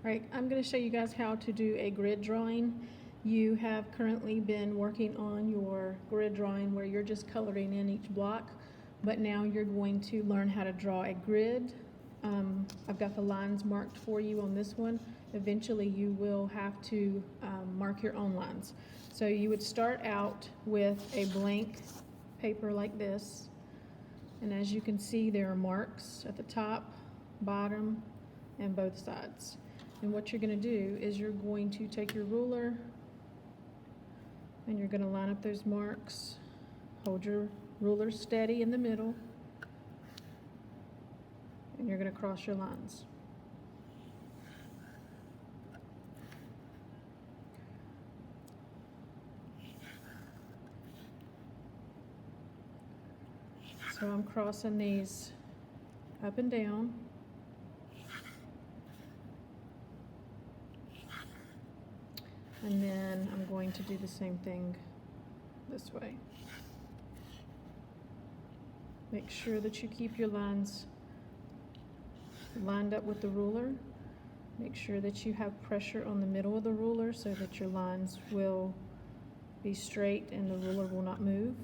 Right, I'm going to show you guys how to do a grid drawing. You have currently been working on your grid drawing where you're just coloring in each block, but now you're going to learn how to draw a grid. I've got the lines marked for you on this one. Eventually you will have to mark your own lines. So you would start out with a blank paper like this, and as you can see there are marks at the top, bottom, and both sides. And what you're going to do is you're going to take your ruler and you're going to line up those marks. Hold your ruler steady in the middle and you're going to cross your lines. So I'm crossing these up and down. And then I'm going to do the same thing this way. Make sure that you keep your lines lined up with the ruler. Make sure that you have pressure on the middle of the ruler so that your lines will be straight and the ruler will not move.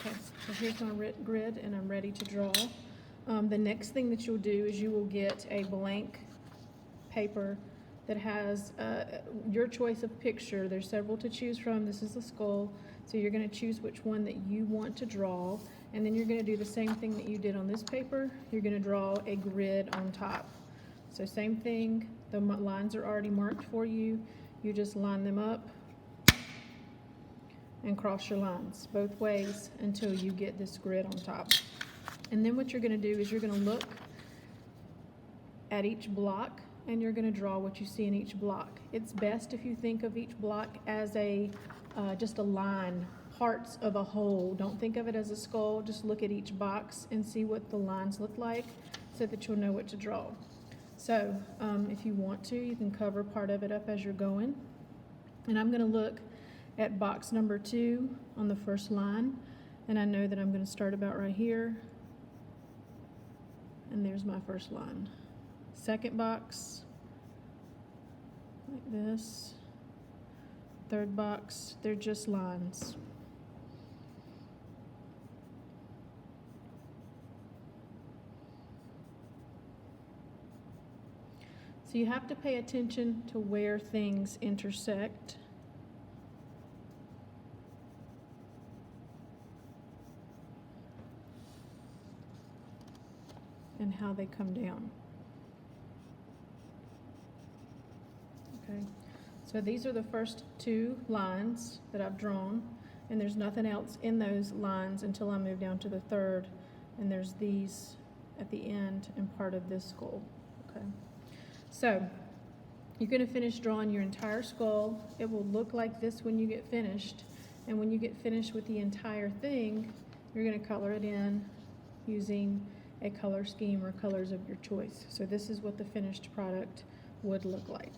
Okay, so here's my grid and I'm ready to draw. The next thing that you'll do is you will get a blank paper that has your choice of picture. There's several to choose from. This is a skull, so you're going to choose which one that you want to draw, and then you're going to do the same thing that you did on this paper. You're going to draw a grid on top. So same thing, the lines are already marked for you. You just line them up and cross your lines both ways until you get this grid on top. And then what you're going to do is you're going to look at each block and you're going to draw what you see in each block. It's best if you think of each block as a just a line, parts of a whole. Don't think of it as a skull. Just look at each box and see what the lines look like so that you'll know what to draw. So if you want to, you can cover part of it up as you're going. And I'm going to look at box number 2 on the first line, and I know that I'm going to start about right here, and there's my first line. Second box, like this. Third box, they're just lines. So you have to pay attention to where things intersect. And how they come down. Okay, so these are the first 2 lines that I've drawn, and there's nothing else in those lines until I move down to the third, and there's these at the end and part of this skull. Okay, so you're going to finish drawing your entire skull. It will look like this when you get finished, and when you get finished with the entire thing, you're going to color it in using a color scheme or colors of your choice. So this is what the finished product would look like.